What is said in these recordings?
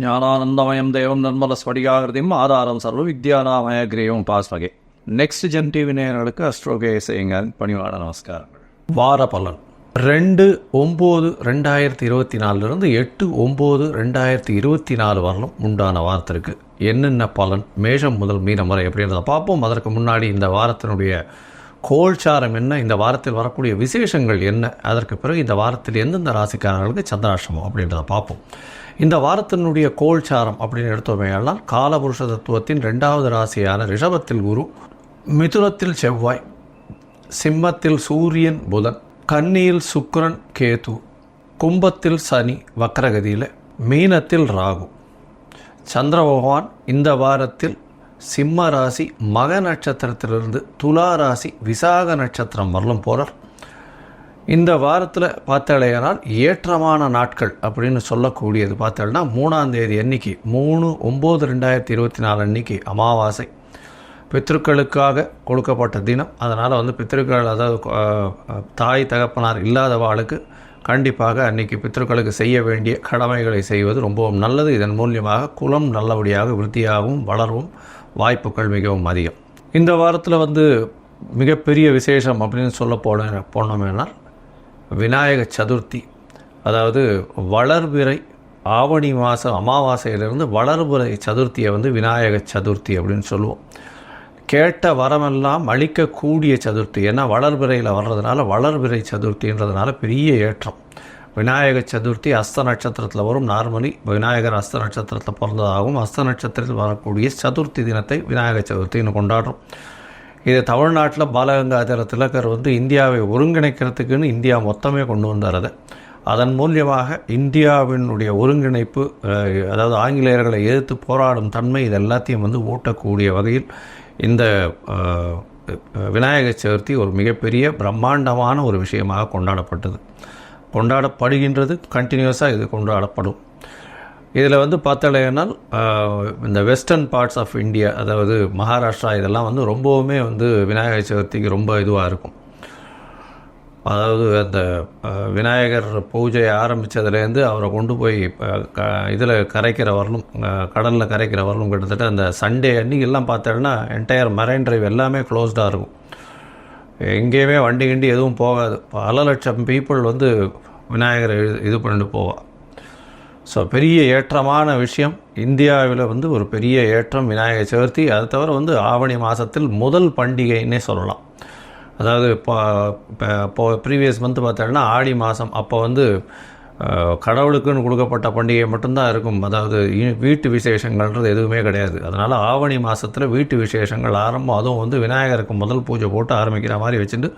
ஞானானந்தமயம் தேவம் நர்மல ஸ்படிகாகிருதியும் ஆதாரம் சர்வ வித்யானாமய கிரீவம் பாஸ்மகே. நெக்ஸ்ட் ஜென் டிவி நேயர்களுக்கு அஸ்ட்ரோகே செய்யுங்க பணிவான நமஸ்காரங்கள். வார பலன் 2/9/2024 8/9/2024 வரலும் உண்டான வாரத்திற்கு என்னென்ன பலன் மேஷம் முதல் மீனம் வரை எப்படின்றத பார்ப்போம். அதற்கு முன்னாடி இந்த வாரத்தினுடைய கோல்சாரம் என்ன, இந்த வாரத்தில் வரக்கூடிய விசேஷங்கள் என்ன, அதற்கு பிறகு இந்த வாரத்தில் எந்தெந்த ராசிக்காரர்களுக்கு சந்திராஷ்டமம் அப்படின்றத பார்ப்போம். இந்த வாரத்தினுடைய கோல்சாரம் அப்படின்னு எடுத்தோமையானால் காலபுருஷ தத்துவத்தின் 2வது ராசியான ரிஷபத்தில் குரு, மிதுனத்தில் செவ்வாய், சிம்மத்தில் சூரியன் புதன், கன்னியில் சுக்கிரன் கேது, கும்பத்தில் சனி வக்ரகதியில், மீனத்தில் ராகு. சந்திர பகவான் இந்த வாரத்தில் சிம்ம ராசி மக நட்சத்திரத்திலிருந்து துலா ராசி விசாக நட்சத்திரம் வரலும் போகிறார். இந்த வாரத்தில் பார்த்தாலேனால் ஏற்றமான நாட்கள் அப்படின்னு சொல்லக்கூடியது பார்த்தோம்னா 3ஆம் தேதி அன்னைக்கு 3/9/2024 அன்னைக்கு அமாவாசை, பித்ருக்களுக்காக கொடுக்கப்பட்ட தினம். அதனால் பித்ருக்கள், அதாவது தாய் தகப்பனார் இல்லாதவாளுக்கு கண்டிப்பாக அன்றைக்கி பித்ருக்களுக்கு செய்ய வேண்டிய கடமைகளை செய்வது ரொம்பவும் நல்லது. இதன் மூலியமாக குலம் நல்லபடியாக விருத்தியாகவும் வளரவும் வாய்ப்புகள் மிகவும் அதிகம். இந்த வாரத்தில் மிகப்பெரிய விசேஷம் அப்படின்னு சொல்ல போனோம்னால் விநாயக சதுர்த்தி, அதாவது வளர்பிறை ஆவணி மாதம் அமாவாசையிலிருந்து வளர்பிறை சதுர்த்தியை விநாயக சதுர்த்தி அப்படின்னு சொல்லுவோம். கேட்ட வரமெல்லாம் அளிக்கக்கூடிய சதுர்த்தி. ஏன்னா வளர்பிறையில் வர்றதுனால வளர்பிறை சதுர்த்தின்றதுனால பெரிய ஏற்றம். விநாயக சதுர்த்தி அஸ்த நட்சத்திரத்தில் வரும். நார்மலி விநாயகர் அஸ்த நட்சத்திரத்தில் பிறந்ததாகவும் அஸ்த நட்சத்திரத்தில் வரக்கூடிய சதுர்த்தி தினத்தை விநாயக சதுர்த்தின்னு கொண்டாடுறோம். இது தமிழ்நாட்டில் பாலகங்காதர திலகர் இந்தியாவை ஒருங்கிணைக்கிறதுக்குன்னு இந்தியா மொத்தமே கொண்டு வந்தார். அதன் மூலியமாக இந்தியாவினுடைய ஒருங்கிணைப்பு, அதாவது ஆங்கிலேயர்களை எதிர்த்து போராடும் தன்மை, இது எல்லாத்தையும் ஊட்டக்கூடிய வகையில் இந்த விநாயக சதுர்த்தி ஒரு மிகப்பெரிய பிரம்மாண்டமான ஒரு விஷயமாக கொண்டாடப்படுகின்றது. கண்டினியூஸாக இது கொண்டாடப்படும். இதில் பார்த்தாலேனால் இந்த வெஸ்டர்ன் பார்ட்ஸ் ஆஃப் இந்தியா, அதாவது மகாராஷ்டிரா, இதெல்லாம் ரொம்பவுமே விநாயகர் சதுர்த்திக்கு ரொம்ப இதுவாக இருக்கும். அதாவது அந்த விநாயகர் பூஜை ஆரம்பித்ததுலேருந்து அவரை கொண்டு போய் இதில் கரைக்கிற வரலும், கடலில் கரைக்கிற வரலும் கிட்டத்தட்ட அந்த சண்டே அன்றைக்கெல்லாம் பார்த்தோன்னா என்டையர் மரைன் டிரைவ் எல்லாமே க்ளோஸ்டாக இருக்கும். எங்கேயுமே வண்டி கிண்டி எதுவும் போகாது. பல லட்சம் பீப்புள் விநாயகரை இது பண்ணிட்டு போவாள். ஸோ பெரிய ஏற்றமான விஷயம். இந்தியாவில் ஒரு பெரிய ஏற்றம் விநாயகர் சதுர்த்தி. அது தவிர ஆவணி மாதத்தில் முதல் பண்டிகைன்னே சொல்லலாம். அதாவது இப்போ ப்ரீவியஸ் மந்த் பார்த்தோன்னா ஆடி மாதம், அப்போ கடவுளுக்குன்னு கொடுக்கப்பட்ட பண்டிகை மட்டும்தான் இருக்கும். அதாவது வீட்டு விசேஷங்கள்ன்றது எதுவுமே கிடையாது. அதனால் ஆவணி மாதத்தில் வீட்டு விசேஷங்கள் ஆரம்பம். அதுவும் விநாயகருக்கு முதல் பூஜை போட்டு ஆரம்பிக்கிற மாதிரி வச்சுட்டு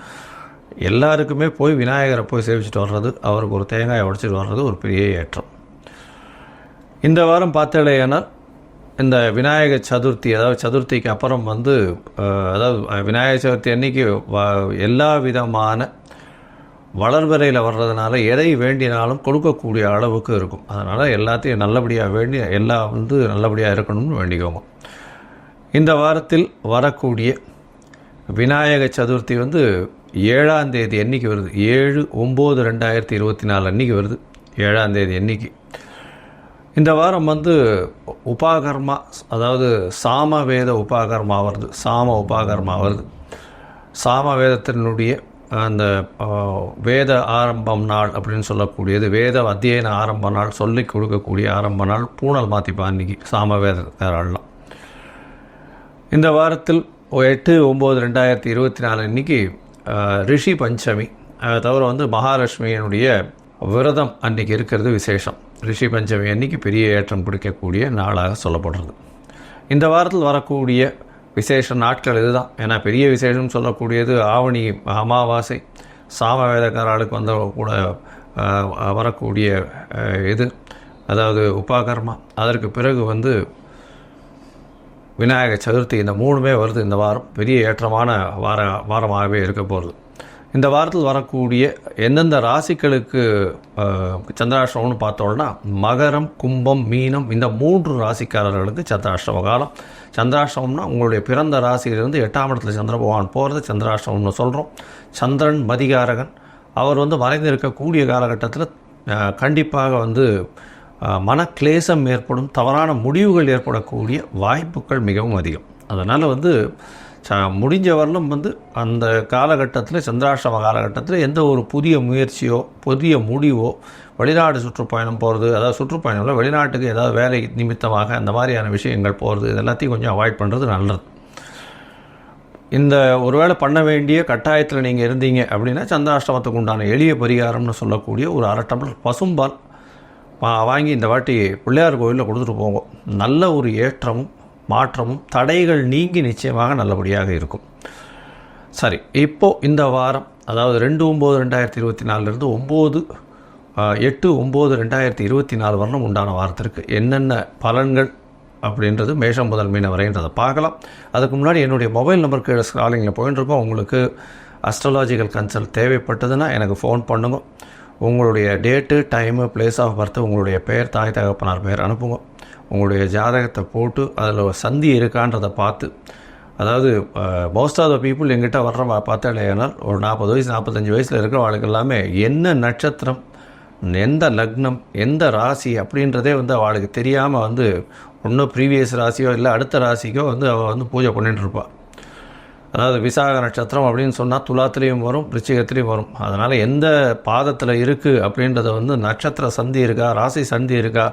எல்லாருக்குமே போய் விநாயகரை போய் சேவிச்சுட்டு வர்றது, அவருக்கு ஒரு தேங்காயை உடைச்சிட்டு வர்றது ஒரு பெரிய ஏற்றம். இந்த வாரம் பார்த்தாலேனால் இந்த விநாயகர் சதுர்த்தி, அதாவது சதுர்த்திக்கு அப்புறம் அதாவது விநாயகர் சதுர்த்தி அன்னைக்கு எல்லா விதமான வளர்வரையில் வர்றதுனால எதை வேண்டினாலும் கொடுக்கக்கூடிய அளவுக்கு இருக்கும். அதனால் எல்லாத்தையும் நல்லபடியாக வேண்டி எல்லாம் நல்லபடியாக இருக்கணும்னு வேண்டிக்கோங்க. இந்த வாரத்தில் வரக்கூடிய விநாயகர் சதுர்த்தி 7ஆம் தேதி அன்றைக்கி வருது. 7/9/2024 அன்றைக்கி வருது. 7ஆம் தேதி அன்றைக்கி. இந்த வாரம் உபாகர்மா, அதாவது சாமவேத உபாகர்மா வருது. உபாகர்மா வருது. சாமவேதத்தினுடைய அந்த வேத ஆரம்பம் நாள் அப்படின்னு சொல்லக்கூடியது, வேத அத்தியன ஆரம்ப நாள், சொல்லிக் கொடுக்கக்கூடிய ஆரம்ப நாள். பூனல் மாற்றிப்பா அன்றைக்கி சாமவேதக்காரெல்லாம். இந்த வாரத்தில் 8/9/2024 அன்றைக்கி ரிஷி பஞ்சமி. அதை தவிர மகாலட்சுமியினுடைய விரதம் அன்றைக்கி இருக்கிறது விசேஷம். ரிஷி பஞ்சமி அன்றைக்கி பெரிய ஏற்றம் பிடிக்கக்கூடிய நாளாக சொல்லப்படுறது. இந்த வாரத்தில் வரக்கூடிய விசேஷ நாட்கள் இதுதான். ஏன்னா பெரிய விசேஷம் சொல்லக்கூடியது ஆவணி அமாவாசை, சாமவேதக்காரர்களுக்கு கூட வரக்கூடிய இது, அதாவது உபாகர்மா. அதற்கு பிறகு விநாயகர் சதுர்த்தி. இந்த 3மே வருது. இந்த வாரம் பெரிய ஏற்றமான வாரமாகவே இருக்க போகிறது. இந்த வாரத்தில் வரக்கூடிய எந்தெந்த ராசிகளுக்கு சந்திராஷ்டமம்னு பார்த்தோம்னா மகரம், கும்பம், மீனம், இந்த 3 ராசிக்காரர்களுக்கு சந்திராஷ்டம காலம். சந்திராஷ்டமம்னா உங்களுடைய பிறந்த ராசியிலிருந்து 8ஆம் இடத்துல சந்திர பகவான் போகிறது சந்திராஷ்டமம்னு சொல்கிறோம். சந்திரன் மதிகாரகன். அவர் மறைந்திருக்கக்கூடிய காலகட்டத்தில் கண்டிப்பாக மனக்லேசம் ஏற்படும், தவறான முடிவுகள் ஏற்படக்கூடிய வாய்ப்புகள் மிகவும் அதிகம். அதனால் முடிஞ்ச வரலும் அந்த காலகட்டத்தில், சந்திராஷ்டம காலகட்டத்தில் எந்த ஒரு புதிய முயற்சியோ புதிய முடிவோ, வெளிநாடு சுற்றுப்பயணம் போகிறது, அதாவது சுற்றுப்பயணம்ல வெளிநாட்டுக்கு ஏதாவது வேலை நிமித்தமாக அந்த மாதிரியான விஷயங்கள் போகிறது, இது எல்லாத்தையும் கொஞ்சம் அவாய்ட் பண்ணுறது நல்லது. இந்த ஒருவேளை பண்ண வேண்டிய கட்டாயத்தில் நீங்கள் இருந்தீங்க அப்படின்னா சந்திராஷ்டமத்துக்கு உண்டான எளிய பரிகாரம்னு சொல்லக்கூடிய ஒரு 1/2 டம்ளர் பசும்பால் வாங்கி இந்த வாட்டி பிள்ளையார் கோவிலில் கொடுத்துட்டு போங்க. நல்ல ஒரு ஏற்றமும் மாற்றமும் தடைகள் நீங்கி நிச்சயமாக நல்லபடியாக இருக்கும். சரி, இப்போது இந்த வாரம், அதாவது 2/9/2024 8/9/2024 வரணும் உண்டான வாரத்திற்கு என்னென்ன பலன்கள் அப்படின்றது மேஷம் முதல் மீனம் வரைன்றதை பார்க்கலாம். அதுக்கு முன்னாடி என்னுடைய மொபைல் நம்பருக்கு ஸ்க்ராலிங்கில் போயிட்டுருக்கோம். உங்களுக்கு அஸ்ட்ராலாஜிக்கல் கன்சல்ட் தேவைப்பட்டதுன்னா எனக்கு ஃபோன் பண்ணுங்க. உங்களுடைய date, time, place of birth, உங்களுடைய பெயர், தாய் தகப்பனார் பெயர் அனுப்புங்க. உங்களுடைய ஜாதகத்தை போட்டு அதில் சந்தி இருக்கான்றதை பார்த்து, அதாவது மோஸ்ட் ஆஃப் த பீப்புள் எங்கிட்ட வர்ற பார்த்தாலேனால் ஒரு 40 வயசு 45 வயசில் இருக்கிற வாழ்க்கை எல்லாமே என்ன நட்சத்திரம், எந்த லக்னம், எந்த ராசி அப்படின்றதே அவளுக்கு தெரியாமல் ஒன்றும் ப்ரீவியஸ் ராசியோ இல்லை அடுத்த ராசிக்கோ அவள் பூஜை பண்ணிட்டுருப்பாள். அதாவது விசாக நட்சத்திரம் அப்படின்னு சொன்னால் துலாத்துலேயும் வரும், விருச்சிகத்துலேயும் வரும். அதனால் எந்த பாதத்தில் இருக்குது அப்படின்றத நட்சத்திர சந்தி இருக்கா, ராசி சந்தி இருக்கா,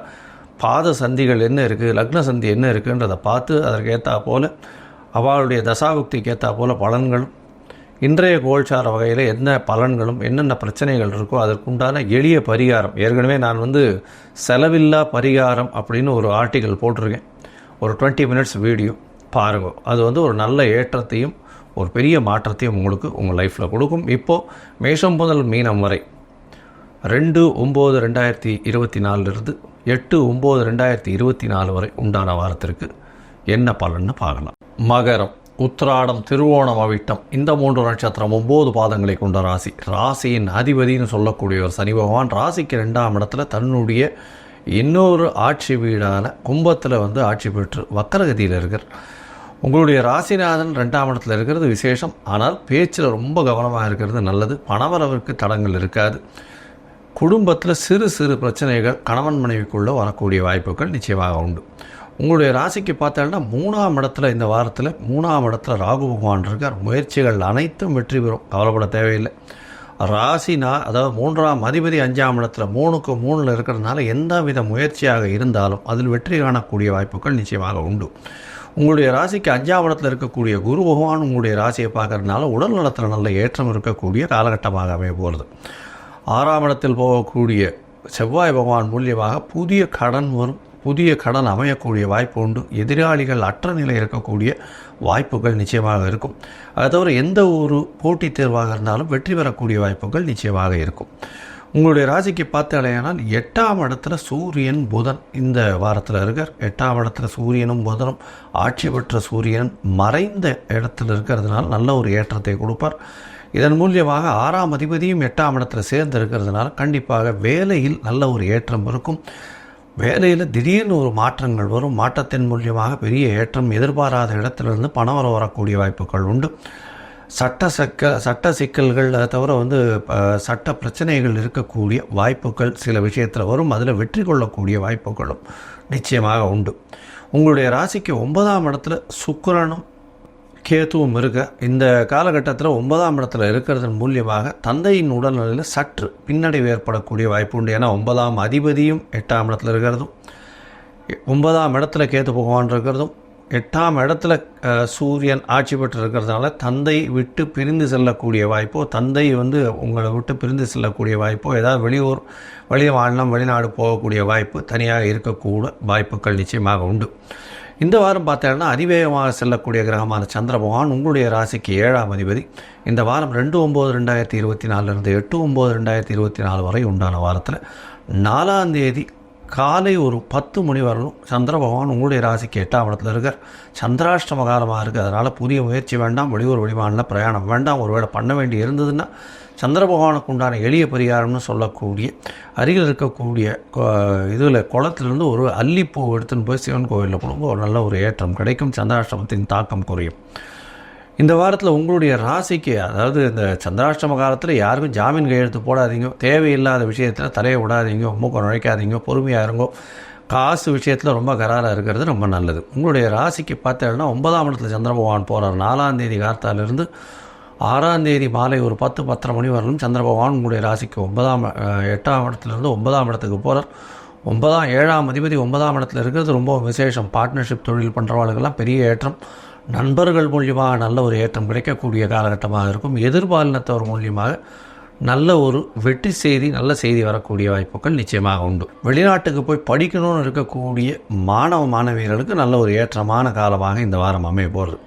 பாத சந்திகள் என்ன இருக்குது, லக்ன சந்தி என்ன இருக்குன்றதை பார்த்து அதற்கேற்றா போல் அவளுடைய தசாபுக்திக்கு ஏற்றா போல் பலன்களும், இன்றைய கோல்சார வகையில் என்ன பலன்களும் என்னென்ன பிரச்சனைகள் இருக்கோ அதற்குண்டான எளிய பரிகாரம். ஏற்கனவே நான் செலவில்லா பரிகாரம் அப்படின்னு ஒரு ஆர்டிக்கல் போட்டிருக்கேன், ஒரு 20 மினிட்ஸ் வீடியோ பாருங்க. அது ஒரு நல்ல ஏற்றத்தையும் ஒரு பெரிய மாற்றத்தையும் உங்களுக்கு உங்கள் லைஃப்பில் கொடுக்கும். இப்போது மேஷம் முதல் மீனம் வரை 2/9/2024 8/9/2024 வரை உண்டான வாரத்திற்கு என்ன பலன்னு பார்க்கலாம். மகரம், உத்திராடம், திருவோணம், அவிட்டம் இந்த 3 நட்சத்திரம் 9 பாதங்களை கொண்ட ராசி. ராசியின் அதிபதினு சொல்லக்கூடிய ஒரு சனி பகவான் ராசிக்கு 2ஆம் இடத்துல தன்னுடைய இன்னொரு ஆட்சி வீடான கும்பத்தில் ஆட்சி பெற்று வக்கரகதியில் இருக்கிற உங்களுடைய ராசிநாதன் 2ஆம் இடத்துல இருக்கிறது விசேஷம். ஆனால் பேச்சில் ரொம்ப கவனமாக இருக்கிறது நல்லது. பணவரவிற்கு தடங்கள் இருக்காது. குடும்பத்தில் சிறு சிறு பிரச்சனைகள் கணவன் மனைவிக்குள்ளே வரக்கூடிய வாய்ப்புகள் நிச்சயமாக உண்டு. உங்களுடைய ராசிக்கு பார்த்தாலும் 3ஆம் இடத்துல இந்த வாரத்தில் 3ஆம் இடத்துல ராகு பகவான் இருக்கார். முயற்சிகள் அனைத்தும் வெற்றி பெறும், கவலைப்பட தேவையில்லை. அதாவது 3ஆம் அதிபதி 5ஆம் இடத்துல 3க்கு 3 இருக்கிறதுனால எந்த வித முயற்சியாக இருந்தாலும் அதில் வெற்றி காணக்கூடிய வாய்ப்புகள் நிச்சயமாக உண்டு. உங்களுடைய ராசிக்கு 5ஆம் இடத்துல இருக்கக்கூடிய குரு பகவான் உங்களுடைய ராசியை பார்க்கறதுனால உடல் நலத்தில் நல்ல ஏற்றம் இருக்கக்கூடிய காலகட்டமாக அமைய போகிறது. 6ஆம் இடத்தில் போகக்கூடிய செவ்வாய் பகவான் மூலியமாக புதிய கடன் வரும், புதிய கடன் அமையக்கூடிய வாய்ப்பு உண்டு. எதிராளிகள் அற்ற நிலை இருக்கக்கூடிய வாய்ப்புகள் நிச்சயமாக இருக்கும். அதை தவிர எந்த ஒரு போட்டித் தேர்வாக இருந்தாலும் வெற்றி பெறக்கூடிய வாய்ப்புகள் நிச்சயமாக இருக்கும். உங்களுடைய ராசிக்கு பார்த்தாலேயானால் 8ஆம் இடத்துல சூரியன் புதன் இந்த வாரத்தில் இருக்கார். 8ஆம் இடத்துல சூரியனும் புதனும் ஆட்சி பெற்ற சூரியன் மறைந்த இடத்துல இருக்கிறதுனால நல்ல ஒரு ஏற்றத்தை கொடுப்பார். இதன் மூலியமாக 6ஆம் அதிபதியும் 8ஆம் இடத்துல சேர்ந்து இருக்கிறதுனால கண்டிப்பாக வேலையில் நல்ல ஒரு ஏற்றம் இருக்கும். வேலையில் திடீர்னு ஒரு மாற்றங்கள் வரும். மாற்றத்தின் மூலியமாக பெரிய ஏற்றம், எதிர்பாராத இடத்திலிருந்து பணம் வரக்கூடிய வாய்ப்புகள் உண்டு. சட்ட சிக்கல்கள், அதை தவிர சட்ட பிரச்சனைகள் இருக்கக்கூடிய வாய்ப்புகள் சில விஷயத்தில் வரும். அதில் வெற்றி கொள்ளக்கூடிய வாய்ப்புகளும் நிச்சயமாக உண்டு. உங்களுடைய ராசிக்கு 9ஆம் இடத்துல சுக்கிரனும் கேதுவும் இருக்க இந்த காலகட்டத்தில் 9ஆம் இடத்துல இருக்கிறதன் மூலியமாக தந்தையின் உடல்நிலையில் சற்று பின்னடைவு ஏற்படக்கூடிய வாய்ப்பு உண்டு. ஏன்னா 9ஆம் அதிபதியும் 8ஆம் இடத்துல இருக்கிறதும், 9ஆம் இடத்துல கேது பகவான் இருக்கிறதும், 8ஆம் இடத்துல சூரியன் ஆட்சி பெற்று இருக்கிறதுனால தந்தை விட்டு பிரிந்து செல்லக்கூடிய வாய்ப்போ, தந்தை உங்களை விட்டு பிரிந்து செல்லக்கூடிய வாய்ப்போ, ஏதாவது மாநிலம் வெளிநாடு போகக்கூடிய வாய்ப்பு தனியாக இருக்கக்கூட வாய்ப்புகள் நிச்சயமாக உண்டு. இந்த வாரம் பார்த்தீங்கன்னா அதிவேகமாக செல்லக்கூடிய கிரகமான சந்திர பகவான் உங்களுடைய ராசிக்கு 7ஆம் அதிபதி. இந்த வாரம் 2/9/2024 8/9/2024 வரை உண்டான வாரத்தில் 4ஆம் தேதி காலை ஒரு 10 மணி வரலும் சந்திர பகவான் உங்களுடைய ராசிக்கு 8ஆம் இடத்துல இருக்கார். சந்திராஷ்டம காலமாக இருக்குது. அதனால் புதிய முயற்சி வேண்டாம், வெளியூர் வெளிமாநில பிரயாணம் வேண்டாம். ஒருவேளை பண்ண வேண்டி இருந்ததுன்னா சந்திர பகவானுக்கு உண்டான எளிய பரிகாரம்னு சொல்லக்கூடிய அருகில் இருக்கக்கூடிய குளத்திலிருந்து ஒரு அல்லிப்பூ எடுத்துன்னு போய் சிவன் கோவிலில் கொடுங்க. ஒரு நல்ல ஒரு ஏற்றம் கிடைக்கும். சந்திராஷ்டமத்தின் தாக்கம் குறையும். இந்த வாரத்தில் உங்களுடைய ராசிக்கு, அதாவது இந்த சந்திராஷ்டம காலத்தில் யாருக்கும் ஜாமீன் கையெழுத்து போடாதீங்க, தேவையில்லாத விஷயத்தில் தலையை விடாதீங்க, மூக்க நுழைக்காதீங்க, பொறுமையாக இருங்கோ. காசு விஷயத்தில் ரொம்ப கராராக இருக்கிறது ரொம்ப நல்லது. உங்களுடைய ராசிக்கு பார்த்தேன்னா 9ஆம் இடத்துல சந்திர பகவான் போகிறார். 4ஆம் தேதி கார்த்தாலிருந்து 6ஆம் தேதி மாலை ஒரு 10-10:30 மணி வரலும் சந்திர பகவான் உங்களுடைய ராசிக்கு 8ஆம் இடத்துலேருந்து 9ஆம் இடத்துக்கு போகிறார். 7ஆம் அதிபதி 9ஆம் இடத்துல இருக்கிறது ரொம்ப விசேஷம். பார்ட்னர்ஷிப் தொழில் பண்ணுறவர்களுக்கெல்லாம் பெரிய ஏற்றம், நண்பர்கள் மூலியமாக நல்ல ஒரு ஏற்றம் கிடைக்கக்கூடிய காலகட்டமாக இருக்கும். எதிர்பாலினத்தவர் மூலியமாக நல்ல ஒரு வெற்றி செய்தி, நல்ல செய்தி வரக்கூடிய வாய்ப்புகள் நிச்சயமாக உண்டு. வெளிநாட்டுக்கு போய் படிக்கணும்னு இருக்கக்கூடிய மாணவியர்களுக்கு நல்ல ஒரு ஏற்றமான காலமாக இந்த வாரம் அமைய போகிறது.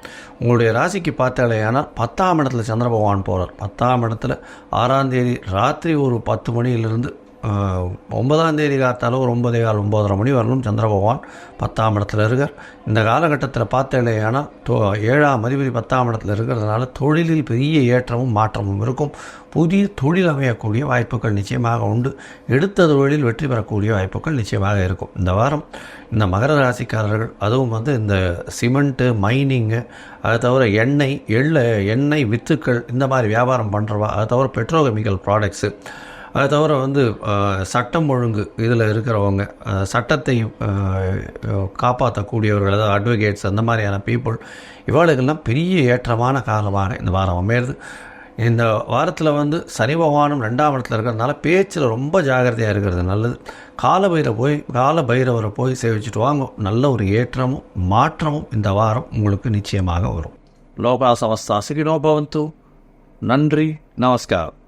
உங்களுடைய ராசிக்கு பார்த்தாலேயானால் 10ஆம் இடத்துல சந்திர பகவான் போகிறார். 10ஆம் இடத்துல 6ஆம் தேதி ராத்திரி ஒரு 10 மணியிலிருந்து 9ஆம் தேதி காத்தாலும் ஒரு 9:15-9:30 மணி வரலும் சந்திர பகவான் 10ஆம் இடத்துல இருக்கார். இந்த காலகட்டத்தில் பார்த்தேன்னா 7ஆம் அதிபதி 10ஆம் இடத்துல இருக்கிறதுனால தொழிலில் பெரிய ஏற்றமும் மாற்றமும் இருக்கும். புதிய தொழில் அமையக்கூடிய வாய்ப்புகள் நிச்சயமாக உண்டு. எடுத்த தொழிலில் வெற்றி பெறக்கூடிய வாய்ப்புகள் நிச்சயமாக இருக்கும். இந்த வாரம் இந்த மகர ராசிக்காரர்கள், அதுவும் இந்த சிமெண்ட்டு, மைனிங்கு, அதை தவிர எண்ணெய் வித்துக்கள், இந்த மாதிரி வியாபாரம் பண்ணுறவா, அதை தவிர பெட்ரோகெமிக்கல் ப்ராடக்ட்ஸு, அதை தவிர சட்டம் ஒழுங்கு இதில் இருக்கிறவங்க, சட்டத்தை காப்பாற்றக்கூடியவர்கள், அதாவது அட்வொகேட்ஸ், அந்த மாதிரியான பீப்புள், இவர்களுக்கெல்லாம் பெரிய ஏற்றமான காலமாக இந்த வாரம் அமையிறது. இந்த வாரத்தில் சனி பகவானும் 2ஆம் இடத்துல இருக்கிறதுனால பேச்சில் ரொம்ப ஜாகிரதையாக இருக்கிறது நல்லது. காலபைரவரை போய் சேவிச்சுட்டு வாங்க. நல்ல ஒரு ஏற்றமும் மாற்றமும் இந்த வாரம் உங்களுக்கு நிச்சயமாக வரும். லோகா சமஸ்தா சுகினோ பவந்து. நன்றி, நமஸ்காரம்.